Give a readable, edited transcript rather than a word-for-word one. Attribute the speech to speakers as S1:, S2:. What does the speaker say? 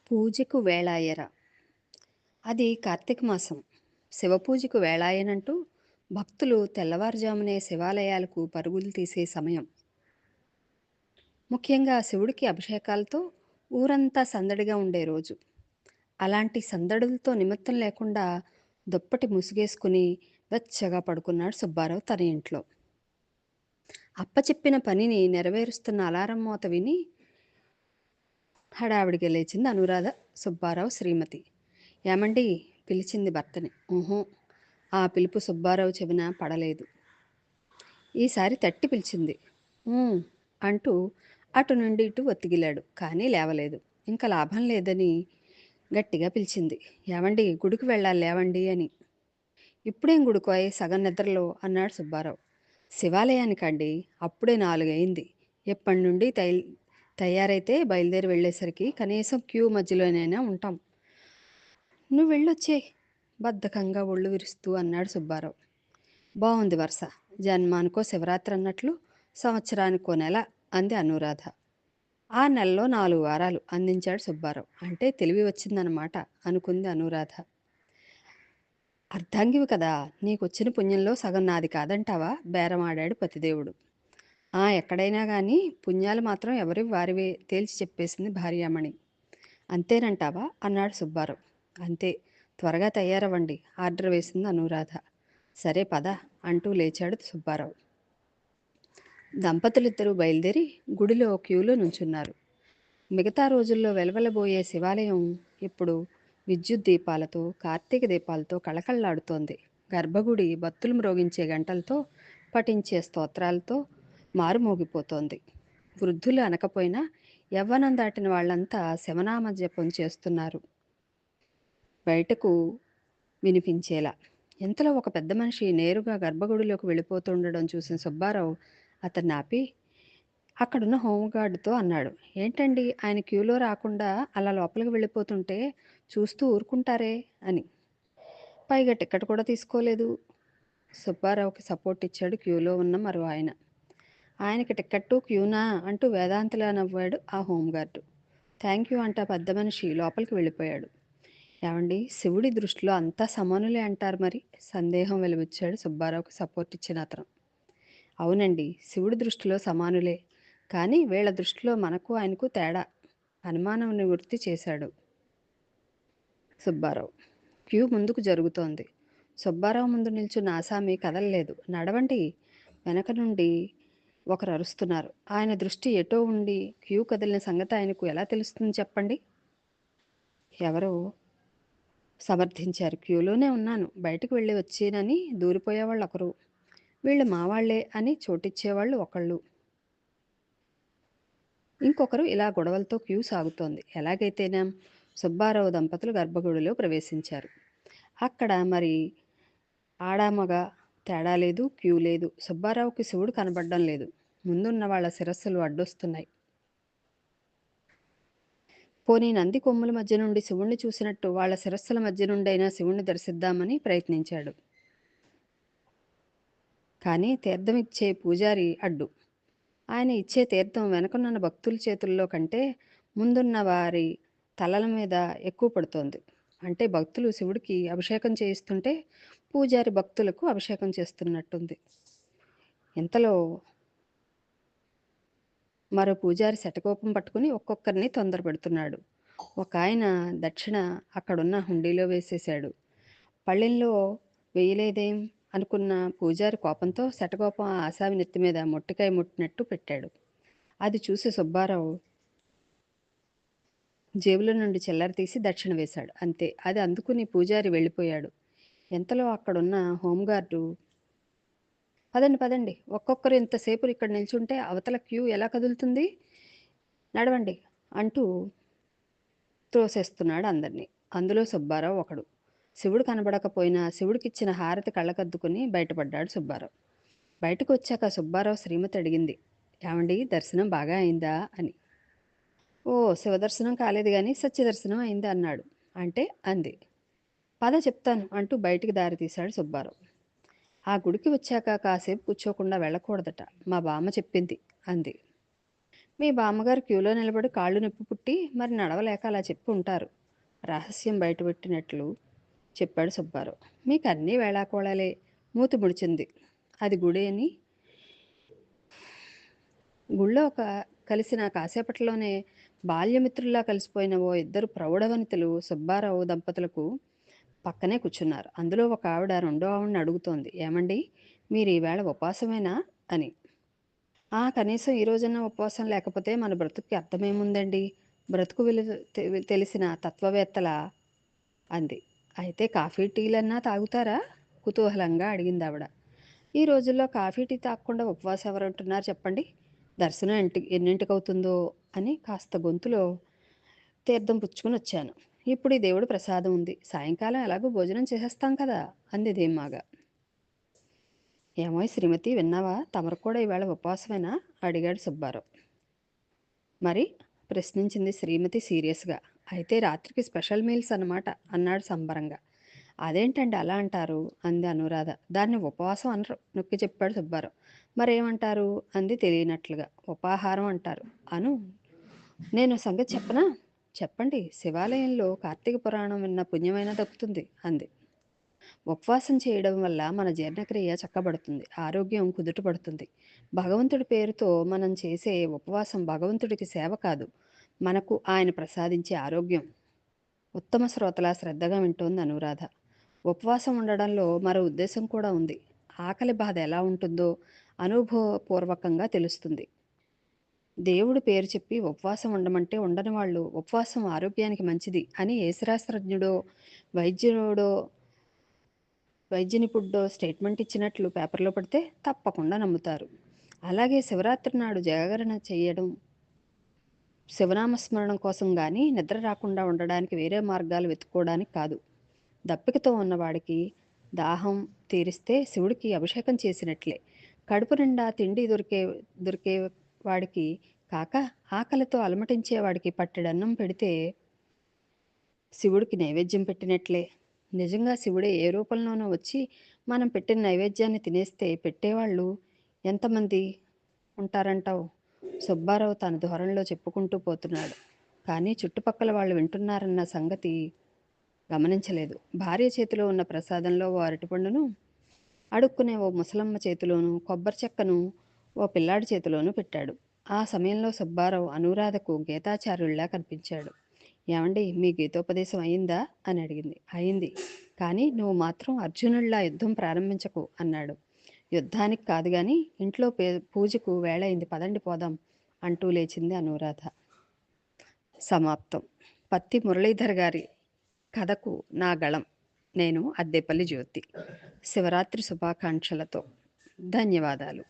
S1: పూజకు వేళాయెర. అది కార్తీక మాసం. శివపూజకు వేళాయెనంటూ భక్తులు తెల్లవారుజామునే శివాలయాలకు పరుగులు తీసే సమయం. ముఖ్యంగా శివుడికి అభిషేకాలతో ఊరంతా సందడిగా ఉండే రోజు. అలాంటి సందడులతో నిమిత్తం లేకుండా దుప్పటి ముసుగేసుకుని వెచ్చగా పడుకున్నాడు సుబ్బారావు తన ఇంట్లో. అప్పచెప్పిన పనిని నెరవేరుస్తున్న అలారం మోత విని హడావిడిగా లేచింది అనురాధ సుబ్బారావు శ్రీమతి. ఏమండి? పిలిచింది భర్తని. ఊహూ. ఆ పిలుపు సుబ్బారావు చెవిన పడలేదు. ఈసారి తట్టి పిలిచింది. ఊ అంటూ అటు నుండి ఇటు ఒత్తిగిలాడు. కానీ లేవలేదు. ఇంకా లాభం లేదని గట్టిగా పిలిచింది. ఏవండి? గుడికి వెళ్ళాలి లేవండి అని. ఇప్పుడేం గుడికోయ్ సగం నిద్రలో అన్నాడు సుబ్బారావు. శివాలయానికండి. అప్పుడే 4 అయింది. ఎప్పటి నుండి తయారైతే బయలుదేరి వెళ్ళేసరికి కనీసం క్యూ మధ్యలోనైనా ఉంటాం. నువ్వు వెళ్ళొచ్చేయ్ బద్ధకంగా ఒళ్ళు విరుస్తూ అన్నాడు సుబ్బారావు. బావుంది వరుస. జన్మానికో శివరాత్రి అన్నట్లు సంవత్సరానికో నెల అంది అనురాధ. ఆ నెలలో 4 వారాలు అందించాడు సుబ్బారావు. అంటే తెలివి వచ్చిందన్నమాట అనుకుంది అనురాధ. అర్ధాంగివి కదా, నీకొచ్చిన పుణ్యంలో సగం నాది కాదంటావా? బేరమాడాడు పతిదేవుడు. ఎక్కడైనా గాని పుణ్యాలు మాత్రం ఎవరివి వారివే తేల్చి చెప్పేసింది భార్యామణి. అంతేనంటావా అన్నాడు సుబ్బారావు. అంతే. త్వరగా తయారవ్వండి ఆర్డర్ వేసింది అనురాధ. సరే పద అంటూ లేచాడు సుబ్బారావు. దంపతులిద్దరూ బయలుదేరి గుడిలో క్యూలో నుంచున్నారు. మిగతా రోజుల్లో వెలవెలబోయే శివాలయం ఇప్పుడు విద్యుత్ దీపాలతో, కార్తీక దీపాలతో కళకళలాడుతోంది. గర్భగుడి భక్తులు మ్రోగించే గంటలతో, పఠించే స్తోత్రాలతో మారుమోగిపోతోంది. వృద్ధులు అనకపోయినా యవ్వనం దాటిన వాళ్ళంతా శివనామ జపం చేస్తున్నారు బయటకు వినిపించేలా. ఇంతలో ఒక పెద్ద మనిషి నేరుగా గర్భగుడిలోకి వెళ్ళిపోతుండడం చూసిన సుబ్బారావు అతన్ని ఆపి అక్కడున్న హోంగార్డుతో అన్నాడు. ఏంటండి ఆయన క్యూలో రాకుండా అలా లోపలికి వెళ్ళిపోతుంటే చూస్తూ ఊరుకుంటారే అని. పైగా టికెట్ కూడా తీసుకోలేదు. సుబ్బారావుకి సపోర్ట్ ఇచ్చాడు క్యూలో ఉన్న మరో ఆయన. ఆయనకి టికెట్టు క్యూనా అంటూ వేదాంతలా నవ్వాడు ఆ హోంగార్డు. థ్యాంక్ యూ అంటా పెద్ద మనిషి లోపలికి వెళ్ళిపోయాడు. ఏమండి? శివుడి దృష్టిలో అంతా సమానులే అంటారు మరి? సందేహం వెలువచ్చాడు సుబ్బారావుకి సపోర్ట్ ఇచ్చిన అతను. అవునండి, శివుడి దృష్టిలో సమానులే. కానీ వీళ్ళ దృష్టిలో మనకు ఆయనకు తేడా. అనుమానం నివృత్తి చేశాడు సుబ్బారావు. క్యూ ముందుకు జరుగుతోంది. సుబ్బారావు ముందు నిల్చున్న ఆసామి కదలలేదు. నడవండి! వెనక నుండి ఒకరు అరుస్తున్నారు. ఆయన దృష్టి ఎటో ఉండి క్యూ కదిలిన సంగతి ఆయనకు ఎలా తెలుస్తుంది చెప్పండి? ఎవరో సమర్థించారు. క్యూలోనే ఉన్నాను. బయటకు వెళ్ళి వచ్చేనని దూరిపోయేవాళ్ళు ఒకరు. వీళ్ళు మావాళ్లే అని చోటిచ్చేవాళ్ళు ఒకళ్ళు. ఇంకొకరు ఇలా గొడవలతో క్యూ సాగుతోంది. ఎలాగైతేనేం సుబ్బారావు దంపతులు గర్భగుడిలో ప్రవేశించారు. అక్కడ మరి ఆడామగ తేడా లేదు, క్యూ లేదు. సుబ్బారావుకి శివుడు కనబడడం లేదు. ముందున్న వాళ్ళ శిరస్సులు అడ్డొస్తున్నాయి. పోనీ నంది కొమ్ముల మధ్య నుండి శివుణ్ణి చూసినట్టు వాళ్ళ శిరస్సుల మధ్య నుండైనా శివుణ్ణి దర్శిద్దామని ప్రయత్నించాడు. కానీ తీర్థం ఇచ్చే పూజారి అడ్డు. ఆయన ఇచ్చే తీర్థం వెనకనున్న భక్తుల చేతుల్లో కంటే ముందున్న వారి తలల మీద ఎక్కువ పడుతోంది. అంటే భక్తులు శివుడికి అభిషేకం చేయిస్తుంటే పూజారి భక్తులకు అభిషేకం చేస్తున్నట్టుంది. ఇంతలో మరో పూజారి శటకోపం పట్టుకుని ఒక్కొక్కరిని తొందర పెడుతున్నాడు. ఒక ఆయన దక్షిణ అక్కడున్న హుండీలో వేసేశాడు. పళ్ళెంలో వేయలేదేం అనుకున్న పూజారి కోపంతో శటకోపం ఆ ఆసామి నెత్తి మీద మొట్టికాయ ముట్టినట్టు పెట్టాడు. అది చూసి సుబ్బారావు జేబులో నుండి చిల్లర తీసి దక్షిణ వేశాడు. అంతే. అది అందుకుని పూజారి వెళ్ళిపోయాడు. ఇంతలో అక్కడున్న హోంగార్డు పదండి పదండి, ఒక్కొక్కరు ఇంతసేపు ఇక్కడ నిల్చుంటే అవతల క్యూ ఎలా కదులుతుంది? నడవండి అంటూ త్రోసేస్తున్నాడు అందరినీ. అందులో సుబ్బారావు ఒకడు. శివుడు కనబడకపోయినా శివుడికిచ్చిన హారతి కళ్ళకద్దుకుని బయటపడ్డాడు సుబ్బారావు. బయటకు వచ్చాక సుబ్బారావు శ్రీమతి అడిగింది. ఏమండి? దర్శనం బాగా అయిందా అని. ఓ, శివదర్శనం కాలేదు గాని సత్యదర్శనం అయింది అన్నాడు. అంటే అంది. పద చెప్తాను అంటూ బయటికి దారి తీశాడు సుబ్బారావు. ఆ గుడికి వచ్చాక కాసేపు కూర్చోకుండా వెళ్ళకూడదట, మా బామ్మ చెప్పింది అంది. మీ బామ్మగారు క్యూలో నిలబడి కాళ్ళు నొప్పి పుట్టి మరి నడవలేక అలా చెప్పి ఉంటారు. రహస్యం బయటపెట్టినట్లు చెప్పాడు సుబ్బారావు. మీకు అన్నీ వేళాకోళాలే. మూతి ముడిచింది. అది గుడి అని గుళ్ళో కలిసిన కాసేపట్లోనే బాల్యమిత్రుల్లా కలిసిపోయిన ఓ ఇద్దరు ప్రౌఢవనితలు సుబ్బారావు దంపతులకు పక్కనే కూర్చున్నారు. అందులో ఒక ఆవిడ రెండో ఆవిడని అడుగుతోంది, ఏమండి, మీరు ఈవేళ ఉపవాసమేనా అని. కనీసం ఈ రోజున ఉపవాసం లేకపోతే మన బ్రతుక్కి అర్థమేముందండి? బ్రతుకు విలువ తెలిసిన తత్వవేత్తలా అంది. అయితే కాఫీ టీలన్నా తాగుతారా? కుతూహలంగా అడిగిందావిడ. ఈ రోజుల్లో కాఫీ టీ తాగకుండా ఉపవాసం ఎవరుంటున్నారు చెప్పండి? దర్శనం ఎన్నింటికవుతుందో అని కాస్త గొంతులో తీర్థం పుచ్చుకుని వచ్చాను. ఇప్పుడు ఈ దేవుడి ప్రసాదం ఉంది. సాయంకాలం ఎలాగో భోజనం చేసేస్తాం కదా అంది ధీమాగా. ఏమోయ్ శ్రీమతి, విన్నావా? తమరు కూడా ఈవేళ ఉపవాసమేనా అడిగాడు సుబ్బారావు. మరి ప్రశ్నించింది శ్రీమతి సీరియస్గా. అయితే రాత్రికి స్పెషల్ మీల్స్ అన్నమాట అన్నాడు సంబరంగా. అదేంటండి అలా అంటారు అంది అనురాధ. దాన్ని ఉపవాసం అనరు నొక్కి చెప్పాడు సుబ్బారావు. మరేమంటారు అంది తెలియనట్లుగా. ఉపాహారం అంటారు అను. నేను సంగతి చెప్పనా? చెప్పండి. శివాలయంలో కార్తీక పురాణం విన్న పుణ్యమైనా దక్కుతుంది అంది. ఉపవాసం చేయడం వల్ల మన జీర్ణక్రియ చక్కబడుతుంది, ఆరోగ్యం కుదుటపడుతుంది. భగవంతుడి పేరుతో మనం చేసే ఉపవాసం భగవంతుడికి సేవ కాదు, మనకు ఆయన ప్రసాదించే ఆరోగ్యం. ఉత్తమ శ్రోతలా శ్రద్ధగా వింటోంది అనురాధ. ఉపవాసం ఉండడంలో మరో ఉద్దేశం కూడా ఉంది. ఆకలి బాధ ఎలా ఉంటుందో అనుభవపూర్వకంగా తెలుస్తుంది. దేవుడి పేరు చెప్పి ఉపవాసం ఉండమంటే ఉండని వాళ్ళు ఉపవాసం ఆరోగ్యానికి మంచిది అని ఏ శాస్త్రజ్ఞుడో వైద్యుడో వైద్య నిపుణుడో స్టేట్మెంట్ ఇచ్చినట్లు పేపర్లో పడితే తప్పకుండా నమ్ముతారు. అలాగే శివరాత్రి నాడు జాగరణ చేయడం శివనామస్మరణం కోసం కానీ నిద్ర రాకుండా ఉండడానికి వేరే మార్గాలు వెతుక్కోవడానికి కాదు. దప్పికతో ఉన్నవాడికి దాహం తీరిస్తే శివుడికి అభిషేకం చేసినట్లే. కడుపు నిండా తిండి దొరికే వాడికి కాక ఆకలితో అలమటించేవాడికి పట్టెడన్నం పెడితే శివుడికి నైవేద్యం పెట్టినట్లే. నిజంగా శివుడే ఏ రూపంలోనో వచ్చి మనం పెట్టిన నైవేద్యాన్ని తినేస్తే పెట్టేవాళ్ళు ఎంతమంది ఉంటారంటావు? సుబ్బారావు తన ధోరణిలో చెప్పుకుంటూ పోతున్నాడు. కానీ చుట్టుపక్కల వాళ్ళు వింటున్నారన్న సంగతి గమనించలేదు. భార్య చేతిలో ఉన్న ప్రసాదంలో ఓ అరటిపండును, అడుక్కునే ఓ ముసలమ్మ చేతిలోనూ, కొబ్బరి చెక్కను ఓ పిల్లాడి చేతిలోనూ పెట్టాడు. ఆ సమయంలో సుబ్బారావు అనురాధకు గీతాచార్యుల్లా కనిపించాడు. ఏమండి, మీ గీతోపదేశం అయిందా అని అడిగింది. అయింది. కానీ నువ్వు మాత్రం అర్జునుడిలా యుద్ధం ప్రారంభించకు అన్నాడు. యుద్ధానికి కాదు గాని ఇంట్లో పూజకు వేళయింది, పదండి పోదాం అంటూ లేచింది అనురాధ. సమాప్తం. పత్తి మురళీధర్ గారి కథకు నా గళం. నేను అద్దేపల్లి జ్యోతి. శివరాత్రి శుభాకాంక్షలతో. ధన్యవాదాలు.